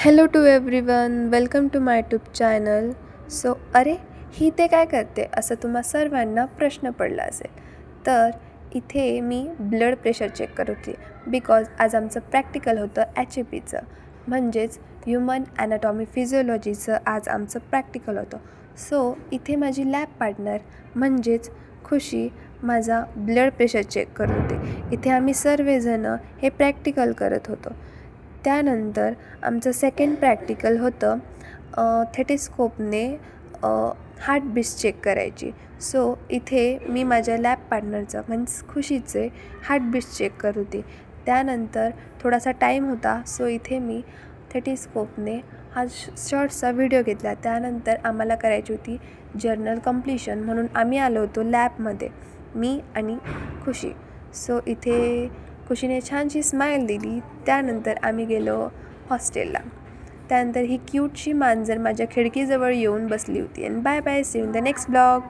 Hello to everyone, welcome to my YouTube channel. अरे ही ते काय करते असं तुम्हा सर्वांना प्रश्न पडला असेल. तर इथे मी ब्लड प्रेशर चेक करत होती बिकॉज आज आमचं प्रॅक्टिकल होतं HAPचं, म्हणजेच ह्युमन ॲनाटॉमी फिजिओलॉजीचं आज आमचं प्रॅक्टिकल होतं. इथे माझी लॅब पार्टनर म्हणजेच खुशी माझा ब्लड प्रेशर चेक करत होते. इथे आम्ही सर्वजणं हे प्रॅक्टिकल करत होतो. त्यानंतर आमचं सेकंड प्रॅक्टिकल होतं थेटेस्कोपने हार्टबीट्स चेक करायची. इथे मी माझ्या लॅब पार्टनरचं म्हणजे खुशीचे हार्टबीट्स चेक करत होते. त्यानंतर थोडासा टाईम होता, इथे मी थेटेस्कोपने हा शॉर्टचा व्हिडिओ घेतला. त्यानंतर आम्हाला करायची होती जर्नल कंप्लीशन, म्हणून आम्ही आलो होतो लॅबमध्ये, मी आणि खुशी. इथे खुशीने छानशी स्माईल दिली. त्यानंतर आम्ही गेलो हॉस्टेलला. त्यानंतर ही क्यूटशी मांजर माझ्या खिडकीजवळ येऊन बसली होती. आणि bye bye, see you in the next blog.